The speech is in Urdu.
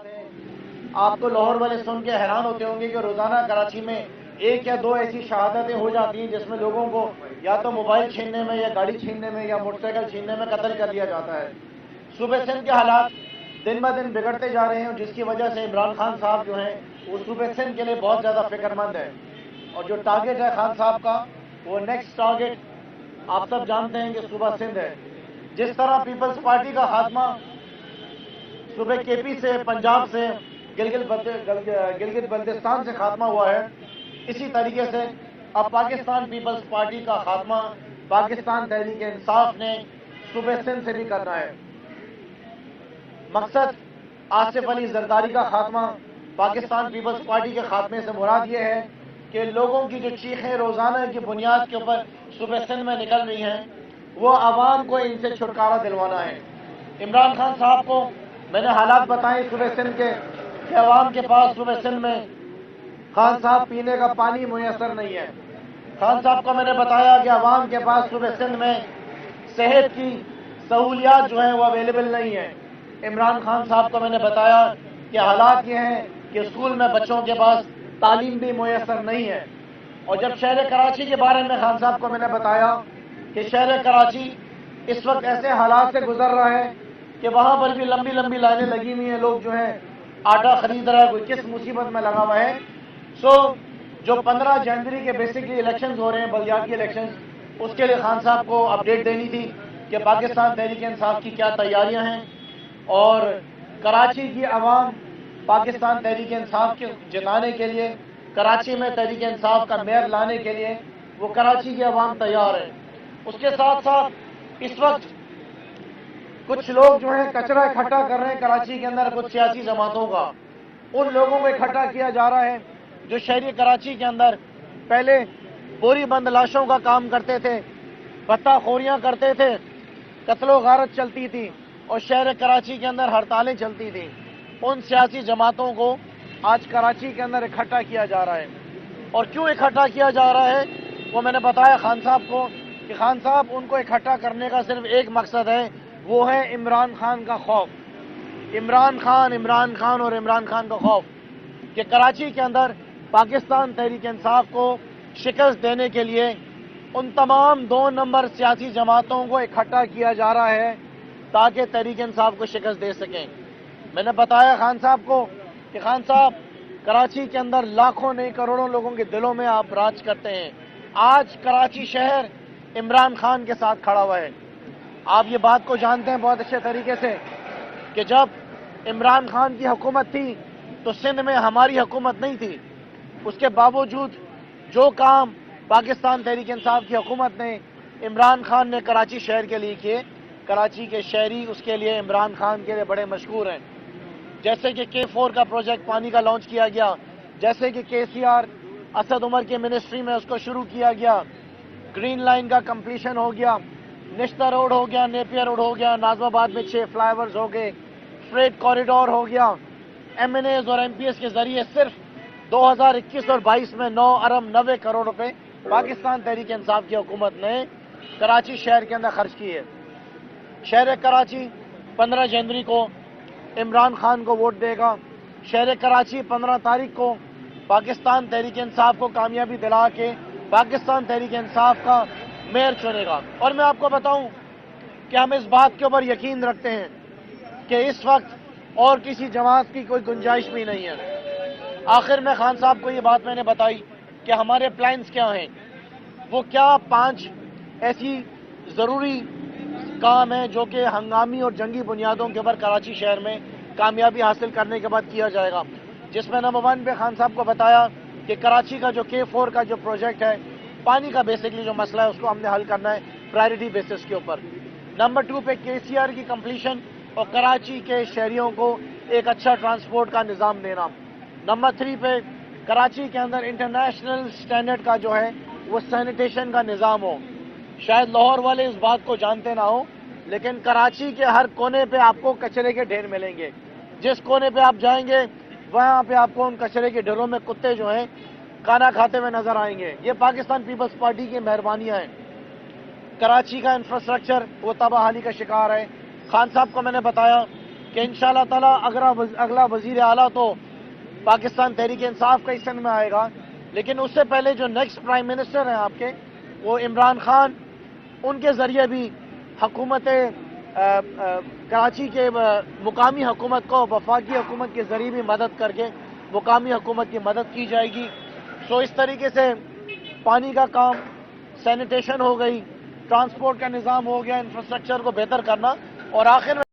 حالات ہیں، آپ کو لاہور والے سن کے حیران ہوتے ہوں گے کہ روزانہ کراچی میں 1 یا 2 ایسی شہادتیں ہو جاتی ہیں جس میں لوگوں کو یا تو موبائل چھیننے میں یا گاڑی چھیننے میں یا موٹر سائیکل چھیننے میں قتل کر دیا جاتا ہے۔ صوبہ سندھ کے حالات دن بہ دن بگڑتے جا رہے ہیں، جس کی وجہ سے عمران خان صاحب جو ہیں وہ صوبہ سندھ کے لیے بہت زیادہ فکر مند ہے، اور جو ٹارگٹ ہے خان صاحب کا، وہ نیکسٹ ٹارگٹ آپ سب جانتے ہیں کہ صوبہ سندھ ہے۔ جس طرح پیپلز پارٹی کا خاتمہ صوبہ کے پی سے، پنجاب سے، گلگت بلتستان سے خاتمہ ہوا ہے، اسی طریقے سے اب پاکستان پیپلز پارٹی کا خاتمہ پاکستان تحریک انصاف نے صوبہ سندھ سے بھی کرنا ہے۔ مقصد آصف علی زرداری کا خاتمہ پاکستان پیپلز پارٹی کے خاتمے سے مراد یہ ہے کہ لوگوں کی جو چیخیں روزانہ کی بنیاد کے اوپر صوبہ سندھ میں نکل رہی ہیں، وہ عوام کو ان سے چھٹکارا دلوانا ہے۔ عمران خان صاحب کو میں نے حالات بتائے صوبہ سندھ کے کہ عوام کے پاس صوبہ سندھ میں خان صاحب پینے کا پانی میسر نہیں ہے۔ خان صاحب کو میں نے بتایا کہ عوام کے پاس صوبہ سندھ میں صحت کی سہولیات جو ہیں وہ اویلیبل نہیں ہیں۔ عمران خان صاحب کو میں نے بتایا کہ حالات یہ ہیں کہ اسکول میں بچوں کے پاس تعلیم بھی میسر نہیں ہے۔ اور جب شہر کراچی کے بارے میں خان صاحب کو میں نے بتایا کہ شہر کراچی اس وقت ایسے حالات سے گزر رہا ہے کہ وہاں پر بھی لمبی لمبی لائنیں لگی ہوئی ہیں، لوگ جو ہیں آٹا خرید رہا ہے، کوئی کس مصیبت میں لگا ہوا ہے۔ جو 15 جنوری کے بیسکلی الیکشنز ہو رہے ہیں، بلدیاتی الیکشنز، اس کے لیے خان صاحب کو اپڈیٹ دینی تھی کہ پاکستان تحریک انصاف کی کیا تیاریاں ہیں، اور کراچی کی عوام پاکستان تحریک انصاف کے جتانے کے لیے، کراچی میں تحریک انصاف کا میئر لانے کے لیے وہ کراچی کی عوام تیار ہے۔ اس کے ساتھ ساتھ اس وقت کچھ لوگ جو ہیں کچرا اکٹھا کر رہے ہیں کراچی کے اندر، کچھ سیاسی جماعتوں کا، ان لوگوں کو اکٹھا کیا جا رہا ہے جو شہری کراچی کے اندر پہلے بوری بند لاشوں کا کام کرتے تھے، بتہ خوریاں کرتے تھے، قتل و غارت چلتی تھی اور شہر کراچی کے اندر ہڑتالیں چلتی تھیں۔ ان سیاسی جماعتوں کو آج کراچی کے اندر اکٹھا کیا جا رہا ہے، اور کیوں اکٹھا کیا جا رہا ہے وہ میں نے بتایا خان صاحب کو کہ خان صاحب ان کو اکٹھا کرنے کا صرف ایک مقصد ہے، وہ ہے عمران خان کا خوف۔ عمران خان اور عمران خان کا خوف کہ کراچی کے اندر پاکستان تحریک انصاف کو شکست دینے کے لیے ان تمام 2 نمبر سیاسی جماعتوں کو اکٹھا کیا جا رہا ہے تاکہ تحریک انصاف کو شکست دے سکیں۔ میں نے بتایا خان صاحب کو کہ خان صاحب کراچی کے اندر لاکھوں نہیں کروڑوں لوگوں کے دلوں میں آپ راج کرتے ہیں۔ آج کراچی شہر عمران خان کے ساتھ کھڑا ہوا ہے۔ آپ یہ بات کو جانتے ہیں بہت اچھے طریقے سے کہ جب عمران خان کی حکومت تھی تو سندھ میں ہماری حکومت نہیں تھی، اس کے باوجود جو کام پاکستان تحریک انصاف کی حکومت نے عمران خان نے کراچی شہر کے لیے کیے، کراچی کے شہری اس کے لیے عمران خان کے لیے بڑے مشکور ہیں۔ جیسے کہ K4 کا پروجیکٹ پانی کا لانچ کیا گیا، جیسے کہ KCR اسد عمر کی منسٹری میں اس کو شروع کیا گیا، گرین لائن کا کمپلیشن ہو گیا، نشتر روڈ ہو گیا، نیپیر روڈ ہو گیا، نازم آباد میں 6 فلائی اوورز ہو گئے، فریٹ کوریڈور ہو گیا۔ MNAs اور MPs کے ذریعے صرف 2021 اور 22 میں 9 ارب 90 کروڑ روپے پاکستان تحریک انصاف کی حکومت نے کراچی شہر کے اندر خرچ کیے۔ شہر کراچی 15 جنوری کو عمران خان کو ووٹ دے گا۔ شہر کراچی 15 تاریخ کو پاکستان تحریک انصاف کو کامیابی دلا کے پاکستان تحریک انصاف کا میئر چنے گا۔ اور میں آپ کو بتاؤں کہ ہم اس بات کے اوپر یقین رکھتے ہیں کہ اس وقت اور کسی جماعت کی کوئی گنجائش بھی نہیں ہے۔ آخر میں خان صاحب کو یہ بات میں نے بتائی کہ ہمارے پلانز کیا ہیں، وہ کیا 5 ایسی ضروری کام ہیں جو کہ ہنگامی اور جنگی بنیادوں کے اوپر کراچی شہر میں کامیابی حاصل کرنے کے بعد کیا جائے گا، جس میں نمبر 1 پہ خان صاحب کو بتایا کہ کراچی کا جو K4 کا جو پروجیکٹ ہے، پانی کا بیسکلی جو مسئلہ ہے اس کو ہم نے حل کرنا ہے پرائرٹی بیسس کے اوپر۔ نمبر 2 پہ KCR کی کمپلیشن اور کراچی کے شہریوں کو ایک اچھا ٹرانسپورٹ کا نظام دینا۔ نمبر 3 پہ کراچی کے اندر انٹرنیشنل سٹینڈرڈ کا جو ہے وہ سینیٹیشن کا نظام ہو۔ شاید لاہور والے اس بات کو جانتے نہ ہو، لیکن کراچی کے ہر کونے پہ آپ کو کچرے کے ڈھیر ملیں گے۔ جس کونے پہ آپ جائیں گے وہاں پہ آپ کو ان کچرے کے ڈھیروں میں کتے جو ہیں کھانا کھاتے ہوئے نظر آئیں گے۔ یہ پاکستان پیپلز پارٹی کی مہربانیاں ہیں۔ کراچی کا انفراسٹرکچر وہ تباہ حالی کا شکار ہے۔ خان صاحب کو میں نے بتایا کہ انشاءاللہ تعالیٰ اگلا وزیر اعلیٰ تو پاکستان تحریک انصاف کا سندھ میں آئے گا، لیکن اس سے پہلے جو نیکسٹ پرائم منسٹر ہیں آپ کے وہ عمران خان، ان کے ذریعے بھی حکومت کراچی کے مقامی حکومت کو وفاقی حکومت کے ذریعے بھی مدد کر کے مقامی حکومت کی مدد کی جائے گی۔ سو اس طریقے سے پانی کا کام، سینیٹیشن ہو گئی، ٹرانسپورٹ کا نظام ہو گیا، انفراسٹرکچر کو بہتر کرنا، اور آخر میں